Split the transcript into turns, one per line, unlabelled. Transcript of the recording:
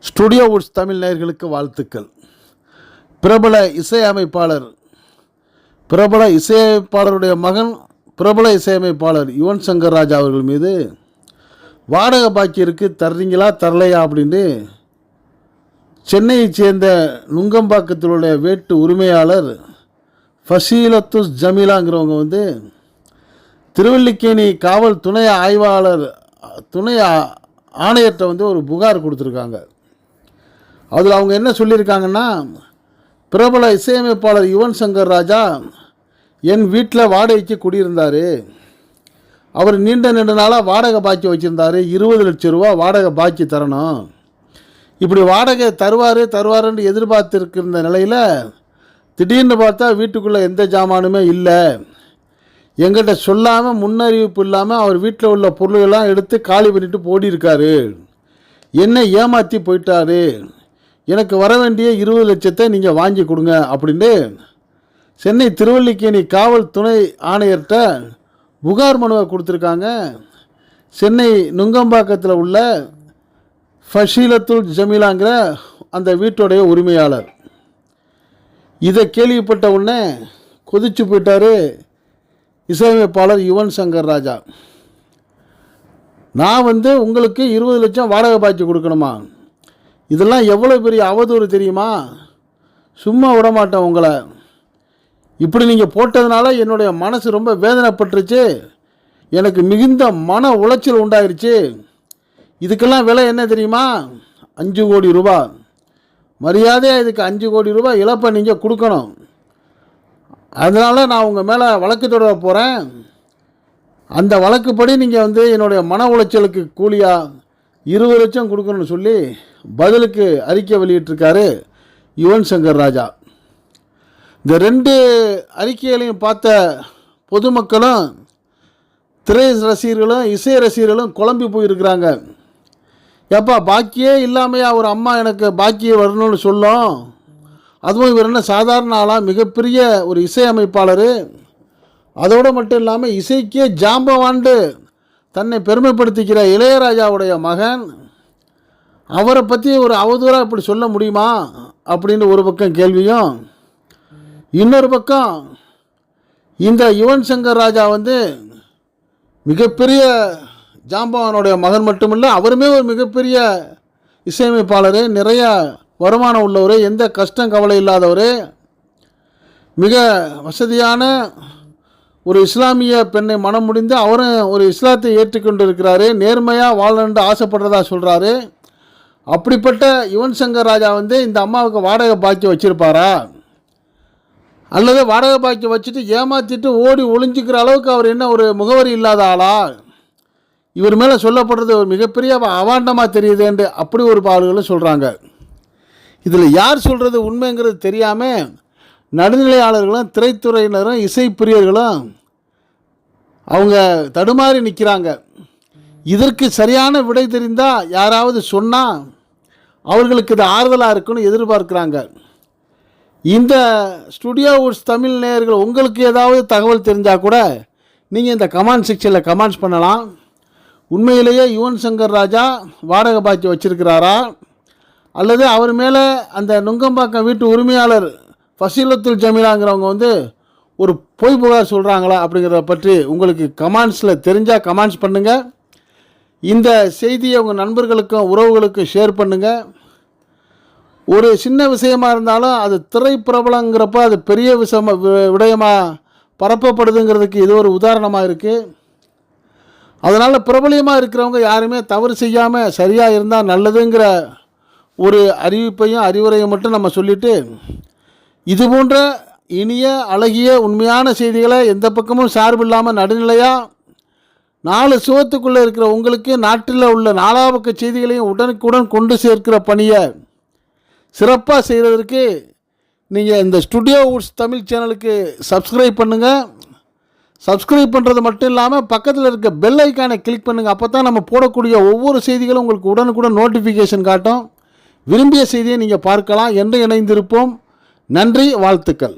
Studio Woods Tamil நேயர்களுக்கு வாழ்த்துக்கள். பிரபல இசையமைப்பாளருடைய மகன் பிரபல இசையமைப்பாளர் யுவன் சங்கர் ராஜா அவர்கள் மீது வாடகை பாக்கி இருக்குது, தர்றீங்களா தரலையா அப்படின்னு சென்னையைச் சேர்ந்த நுங்கம்பாக்கத்திலுடைய வீட்டு உரிமையாளர் ஃபசீலத்துஸ் ஜமீலாங்கிறவங்க திருவல்லிக்கேணி காவல் துணை ஆணையர்கிட்ட ஒரு புகார் கொடுத்துருக்காங்க. அதில் அவங்க என்ன சொல்லியிருக்காங்கன்னா, பிரபல இசையமைப்பாளர் யுவன் சங்கர் ராஜா என் வீட்டில் வாடகைக்கு குடியிருந்தார். அவர் நீண்ட நாளாக வாடகை பாக்கி வச்சுருந்தார். 20 லட்சம் ரூபா வாடகை பாக்கி தரணும். இப்படி வாடகை தருவாருன்னு எதிர்பார்த்துருக்கிற நிலையில் திடீர்னு பார்த்தா வீட்டுக்குள்ளே எந்த ஜாமானுமே இல்லை. எங்கிட்ட சொல்லாமல் முன்னறிவிப்பு இல்லாமல் அவர் வீட்டில் உள்ள பொருள்கள்லாம் எடுத்து காலி பண்ணிட்டு போடியிருக்காரு. என்னை ஏமாற்றி போயிட்டாரு. எனக்கு வர வேண்டிய 20 லட்சத்தை நீங்கள் வாங்கி கொடுங்க அப்படின்னு சென்னை திருவல்லிக்கேணி காவல் துணை ஆணையர்கிட்ட புகார் மனுவை கொடுத்துருக்காங்க. சென்னை நுங்கம்பாக்கத்தில் உள்ள ஃபசீலத்துல் ஜமீலாங்கிற அந்த வீட்டுடைய உரிமையாளர். இதை கேள்விப்பட்ட உடனே கொதிச்சு போயிட்டார் இசையமைப்பாளர் யுவன் சங்கர் ராஜா. நான் உங்களுக்கு 20 லட்சம் வாடகை பாக்கி கொடுக்கணுமா? இதெல்லாம் எவ்வளோ பெரிய அவதூறு தெரியுமா? சும்மா விடமாட்டேன் உங்களை. இப்படி நீங்கள் போட்டதுனால என்னுடைய மனசு ரொம்ப வேதனைப்பட்டுருச்சு. எனக்கு மிகுந்த மன உளைச்சல் உண்டாயிருச்சு. இதுக்கெல்லாம் விலை என்ன தெரியுமா? 5 கோடி ரூபா. மரியாதையாக இதுக்கு 5 கோடி ரூபாய் இழப்பை நீங்கள் கொடுக்கணும். அதனால் நான் உங்கள் மேலே வழக்கு தொடர போகிறேன். அந்த வழக்குப்படி நீங்கள் என்னுடைய மன உளைச்சலுக்கு கூலியாக 20 லட்சம் கொடுக்கணும்னு சொல்லி பதிலுக்கு அறிக்கை வெளியிட்டிருக்காரு யுவன் சங்கர் ராஜா. இந்த 2 அறிக்கைகளையும் பார்த்த பொதுமக்களும் திரை ரசிகர்களும் இசை ரசிகர்களும் குழம்பி போயிருக்கிறாங்க. ஏப்பா, பாக்கியே இல்லாமையா ஒரு அம்மா எனக்கு பாக்கியே வரணும்னு சொல்லும்? அதுவும் இவர் என்ன சாதாரண ஆளாக? மிகப்பெரிய ஒரு இசையமைப்பாளர். அதோடு மட்டும் இல்லாமல் இசைக்கே ஜாம்பவாண்டு தன்னை பெருமைப்படுத்திக்கிற இளையராஜாவுடைய மகன். அவரை பற்றி ஒரு அவதூறாக இப்படி சொல்ல முடியுமா அப்படின்னு ஒரு பக்கம் கேள்வியும், இன்னொரு பக்கம் இந்த யுவன் சங்கர் ராஜா மிகப்பெரிய ஜாம்பவானுடைய மகன் மட்டுமில்லை, அவருமே ஒரு மிகப்பெரிய இசையமைப்பாளர், நிறைய வருமானம் உள்ளவர், எந்த கஷ்டம் கவலை இல்லாதவர், மிக வசதியான ஒரு இஸ்லாமிய பெண்ணை மனம் முடிந்து அவரும் ஒரு இஸ்லாத்தை ஏற்றுக்கொண்டு இருக்கிறாரு. நேர்மையாக வாழணுன்னு ஆசைப்படுறதா சொல்கிறாரு. அப்படிப்பட்ட யுவன் சங்கர் ராஜா இந்த அம்மாவுக்கு வாடகை பாக்கி வச்சுருப்பாரா? அல்லது வாடகை பாக்கி வச்சுட்டு ஏமாற்றிட்டு ஓடி ஒளிஞ்சிக்கிற அளவுக்கு அவர் என்ன ஒரு முகவரி இல்லாத ஆளா? இவர் மேலே சொல்லப்படுறது ஒரு மிகப்பெரிய அவாண்டமாக தெரியுதுன்னு அப்படி ஒரு பாடுகளும் சொல்கிறாங்க. இதில் யார் சொல்கிறது உண்மைங்கிறது தெரியாமல் நடுநிலையாளர்களும் திரைத்துறையினரும் இசைப்பிரியர்களும் அவங்க தடுமாறி நிற்கிறாங்க. இதற்கு சரியான விடை தெரிந்தால் யாராவது சொன்னால் அவர்களுக்கு இது ஆறுதலாக இருக்குன்னு எதிர்பார்க்குறாங்க. இந்த ஸ்டுடியோ வுட்ஸ் தமிழ் நேயர்கள் உங்களுக்கு ஏதாவது தகவல் தெரிஞ்சால் கூட நீங்கள் இந்த கமெண்ட் செக்ஷனில் கமெண்ட்ஸ் பண்ணலாம். உண்மையிலேயே யுவன் சங்கர் ராஜா வாடகை பாக்கி வச்சிருக்கிறாரா, அல்லது அவர் மேலே அந்த நுங்கம்பாக்கம் வீட்டு உரிமையாளர் ஃபசீலத்துல் ஜமீலாங்கிறவங்க ஒரு பொய் புகார் சொல்கிறாங்களா அப்படிங்கிறத பற்றி உங்களுக்கு கமெண்ட்ஸில் தெரிஞ்சால் கமெண்ட்ஸ் பண்ணுங்கள். இந்த செய்தியை உங்கள் நண்பர்களுக்கும் உறவுகளுக்கும் ஷேர் பண்ணுங்கள். ஒரு சின்ன விஷயமாக இருந்தாலும் அது திரைப்பிரபலங்கிறப்ப அது பெரிய விடயமாக பரப்பப்படுதுங்கிறதுக்கு இது ஒரு உதாரணமாக இருக்குது. அதனால் பிரபலியமாக இருக்கிறவங்க யாருமே தவறு செய்யாமல் சரியாக இருந்தால் நல்லதுங்கிற ஒரு அறிவிப்பையும் அறிவுரையும் மட்டும் நம்ம சொல்லிவிட்டு, இது போன்ற இனிய அழகிய உண்மையான செய்திகளை எந்த பக்கமும் சார்பில்லாமல் நடுநிலையாக 4 சுவத்துக்குள்ளே இருக்கிற உங்களுக்கு நாட்டில் உள்ள 4 பக்க செய்திகளையும் உடனுக்குடன் கொண்டு சேர்க்கிற பணியை சிறப்பாக செய்கிறதுக்கு நீங்கள் இந்த ஸ்டுடியோ வுட்ஸ் தமிழ் சேனலுக்கு சப்ஸ்கிரைப் பண்ணுங்கள். சப்ஸ்கிரைப் பண்ணுறது மட்டும் இல்லாமல் பக்கத்தில் இருக்க பெல் ஐக்கானை கிளிக் பண்ணுங்கள். அப்போ தான் நம்ம போடக்கூடிய ஒவ்வொரு செய்திகளும் உங்களுக்கு உடனுக்குடன் நோட்டிஃபிகேஷன் காட்டும். விரும்பிய செய்தியை நீங்கள் பார்க்கலாம். என்று இணைந்திருப்போம். நன்றி, வாழ்த்துக்கள்.